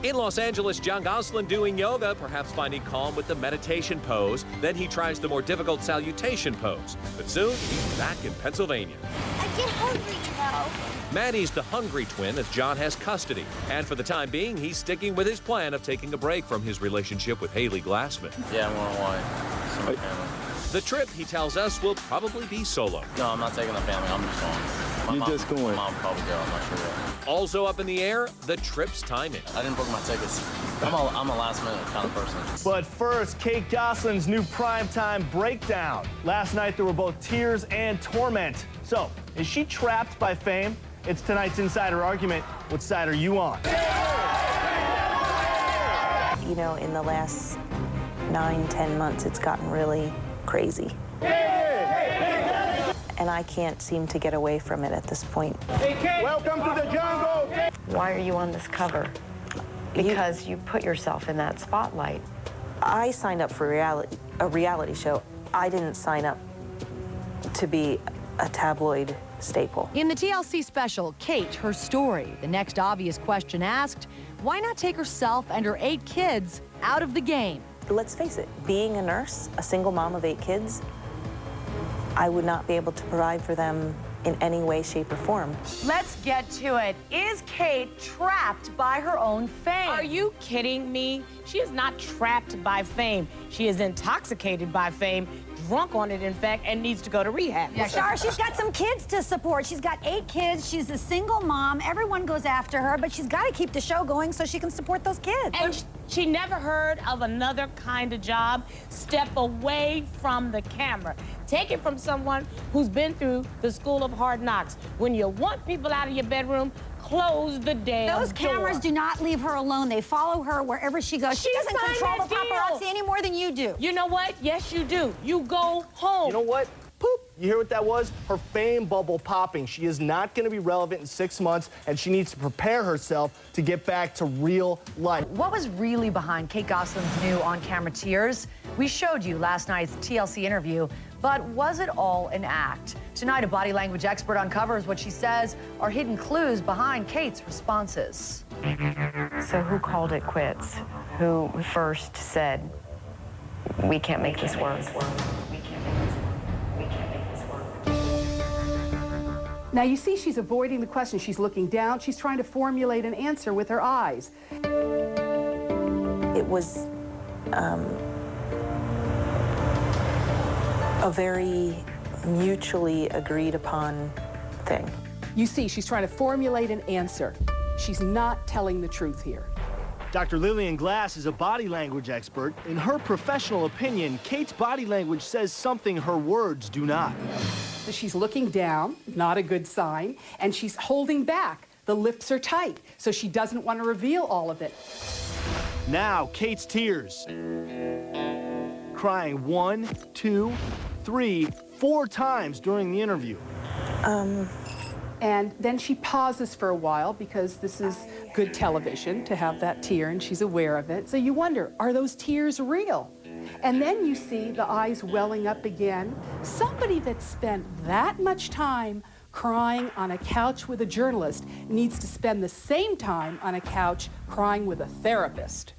In Los Angeles, Jon Gosselin doing yoga, perhaps finding calm with the meditation pose. Then he tries the more difficult salutation pose. But soon, he's back in Pennsylvania. I get hungry, you know. Maddie's the hungry twin as Jon has custody. And for the time being, he's sticking with his plan of taking a break from his relationship with Hailey Glassman. Yeah, I'm going away. See my family. The trip, he tells us, will probably be solo. No, I'm not taking the family. I'm just going. You're just going? My mom probably go. I'm not sure yet. Also up in the air, the trip's timing. I didn't book my tickets. I'm a last-minute kind of person. But first, Kate Gosselin's new primetime breakdown. Last night, there were both tears and torment. So, is she trapped by fame? It's tonight's Insider Argument. What side are you on? You know, in the last 9-10 months, it's gotten really crazy. And I can't seem to get away from it at this point. Welcome to the jungle! Why are you on this cover? Because you put yourself in that spotlight. I signed up for a reality show. I didn't sign up to be a tabloid staple. In the TLC special, Kate, her story. The next obvious question asked, why not take herself and her 8 kids out of the game? Let's face it, being a nurse, a single mom of 8 kids, I would not be able to provide for them in any way, shape, or form. Let's get to it. Is Kate trapped by her own fame? Are you kidding me? She is not trapped by fame. She is intoxicated by fame, drunk on it, in fact, and needs to go to rehab. Yeah, Shar, she's got some kids to support. She's got 8 kids. She's a single mom. Everyone goes after her, but she's got to keep the show going so she can support those kids. And she never heard of another kind of job. Step away from the camera. Take it from someone who's been through the school of hard knocks. When you want people out of your bedroom, close the damn door. Those cameras do not leave her alone. They follow her wherever she goes. She doesn't control the paparazzi any more than you do. You know what? Yes, you do. You go home. You know what? Poop. You hear what that was? Her fame bubble popping. She is not going to be relevant in 6 months, and she needs to prepare herself to get back to real life. What was really behind Kate Gosselin's new on-camera tears? We showed you last night's TLC interview, but was it all an act? Tonight, a body language expert uncovers what she says are hidden clues behind Kate's responses. So who called it quits? Who first said, we can't make this work? Now, you see she's avoiding the question. She's looking down. She's trying to formulate an answer with her eyes. It was a very mutually agreed upon thing. You see, she's trying to formulate an answer. She's not telling the truth here. Dr. Lillian Glass is a body language expert. In her professional opinion, Kate's body language says something her words do not. She's looking down, not a good sign, and she's holding back. The lips are tight, so she doesn't want to reveal all of it. Now, Kate's tears. Crying 1, 2, 3, 4 times during the interview. And then she pauses for a while because this is good television to have that tear, and she's aware of it. So you wonder, are those tears real? And then you see the eyes welling up again. Somebody that spent that much time crying on a couch with a journalist needs to spend the same time on a couch crying with a therapist.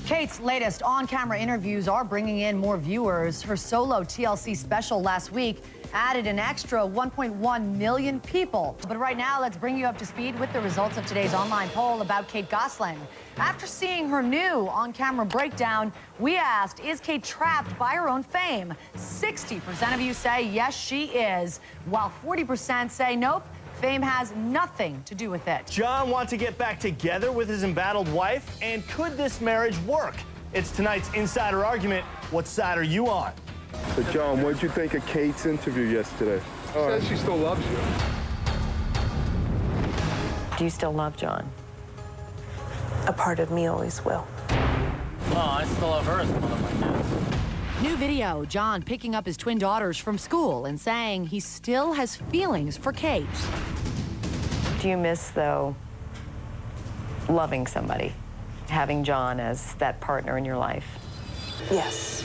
Kate's latest on-camera interviews are bringing in more viewers. Her solo TLC special last week added an extra 1.1 million people. But right now, let's bring you up to speed with the results of today's online poll about Kate Gosselin. After seeing her new on-camera breakdown, we asked, is Kate trapped by her own fame? 60% of you say yes, she is, while 40% say nope, fame has nothing to do with it. Jon wants to get back together with his embattled wife, and could this marriage work? It's tonight's Insider Argument. What side are you on? So, Jon, what did you think of Kate's interview yesterday? She says she still loves you. Do you still love Jon? A part of me always will. No, I still love her as one of my kids. New video, Jon picking up his twin daughters from school and saying he still has feelings for Kate. Do you miss, though, loving somebody, having Jon as that partner in your life? Yes.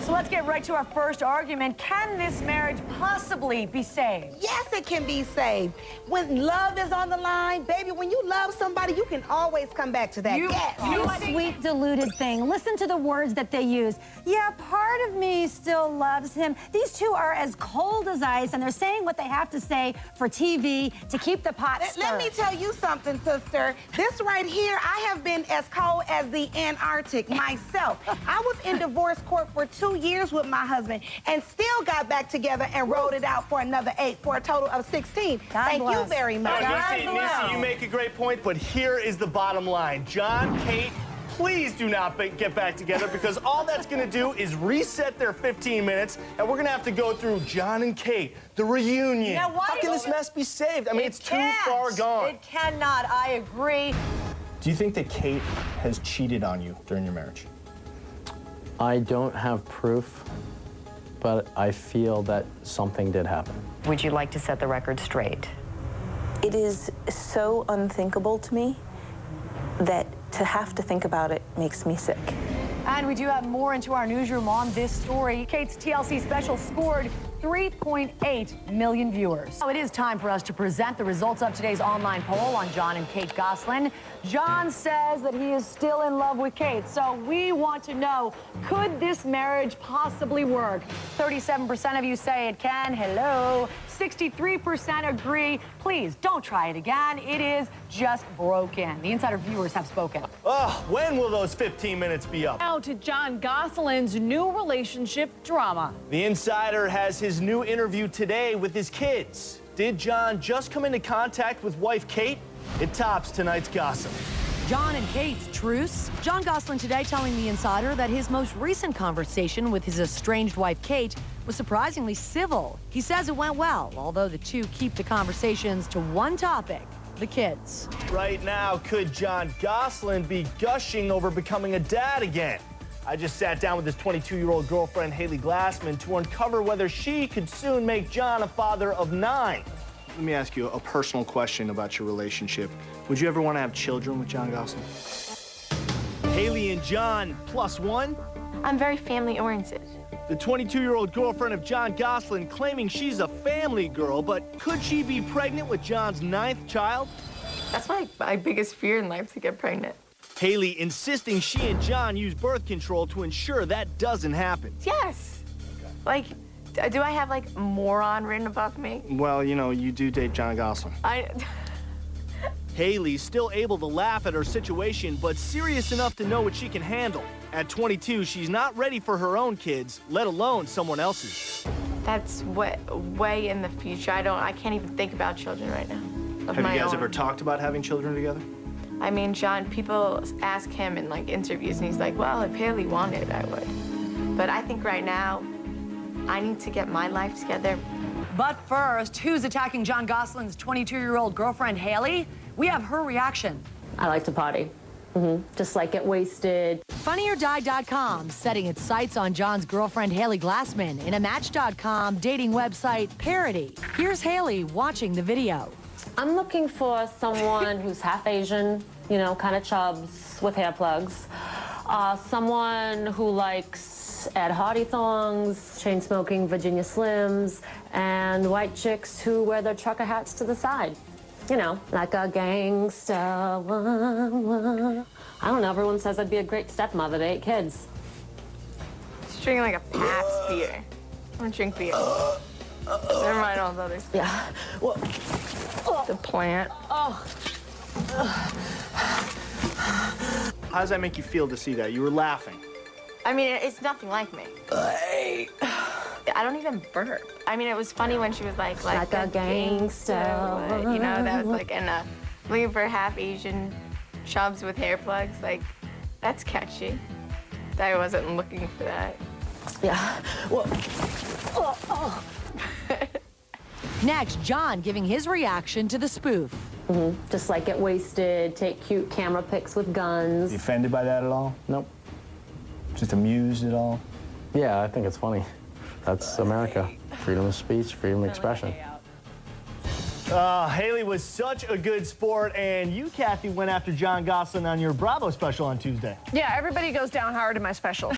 So let's get right to our first argument. Can this marriage possibly be saved? Yes, it can be saved. When love is on the line, baby, when you love somebody, you can always come back to that. You Yes. sweet, deluded thing. Listen to the words that they use. Yeah, part of me still loves him. These two are as cold as ice, and they're saying what they have to say for TV to keep the pot stirred. Let me tell you something, sister. This right here, I have been as cold as the Antarctic myself. I was in divorce court for 2 years with my husband and still got back together and rode it out for another 8 for a total of 16. Thank you very much. Nisi, you make a great point, but here is the bottom line. Jon, Kate, please do not get back together, because all that's going to do is reset their 15 minutes, and we're going to have to go through Jon and Kate, the reunion. Now, how can this mess be saved? I mean, it's too far gone. It cannot. I agree. Do you think that Kate has cheated on you during your marriage? I don't have proof, but I feel that something did happen. Would you like to set the record straight? It is so unthinkable to me that to have to think about it makes me sick. And we do have more into our newsroom on this story. Kate's TLC special scored 3.8 million viewers. Now it is time for us to present the results of today's online poll on Jon and Kate Gosselin. Jon says that he is still in love with Kate, so we want to know, could this marriage possibly work? 37% of you say it can. Hello. 63% agree. Please don't try it again. It is just broken. The insider viewers have spoken. Oh, when will those 15 minutes be up? Now to Jon Gosselin's new relationship drama. The insider has his new interview today with his kids. Did Jon just come into contact with wife Kate? It tops tonight's gossip. Jon and Kate's truce. Jon Gosselin today telling the insider that his most recent conversation with his estranged wife Kate was surprisingly civil. He says it went well, although the two keep the conversations to one topic: the kids. Right now, could Jon Gosselin be gushing over becoming a dad again? I just sat down with his 22-year-old girlfriend, Hailey Glassman, to uncover whether she could soon make Jon a father of 9. Let me ask you a personal question about your relationship. Would you ever want to have children with Jon Gosselin? Hailey and Jon +1? I'm very family-oriented. The 22-year-old girlfriend of Jon Gosselin claiming she's a family girl, but could she be pregnant with Jon's 9th child? That's my biggest fear in life, to get pregnant. Hailey insisting she and Jon use birth control to ensure that doesn't happen. Yes. Like, do I have, like, moron written above me? Well, you know, you do date Jon Gosselin. Hailey's still able to laugh at her situation, but serious enough to know what she can handle. At 22, she's not ready for her own kids, let alone someone else's. That's way in the future. I can't even think about children right now. Have you guys ever talked about having children together? I mean, Jon, people ask him in, like, interviews, and he's like, well, if Hailey wanted, I would. But I think right now, I need to get my life together. But first, who's attacking Jon Gosselin's 22-year-old girlfriend, Hailey? We have her reaction. I like to party. Just like get wasted. FunnyOrDie.com setting its sights on Jon's girlfriend, Hailey Glassman, in a Match.com dating website parody. Here's Hailey watching the video. I'm looking for someone who's half Asian, you know, kind of chubs with hair plugs. Someone who likes Ed Hardy thongs, chain-smoking Virginia Slims, and white chicks who wear their trucker hats to the side. You know, like a gangster. I don't know, everyone says I'd be a great stepmother to 8 kids. She's drinking like a Pabst beer. I don't drink beer. Never mind all the other stuff. Yeah. Well, the plant. How does that make you feel to see that? You were laughing. I mean, it's nothing like me. I don't even burp. I mean, it was funny when she was like a gangster. You know, that was like, and looking for half Asian chubs with hair plugs. Like, that's catchy. I wasn't looking for that. Yeah. Well. Next, Jon giving his reaction to the spoof. Just like get wasted, take cute camera pics with guns. You offended by that at all? Nope. Just amused at all? Yeah, I think it's funny. That's America. Freedom of speech, freedom of expression. Hailey was such a good sport, and you, Kathy, went after Jon Gosselin on your Bravo special on Tuesday. Yeah, everybody goes down hard in my special.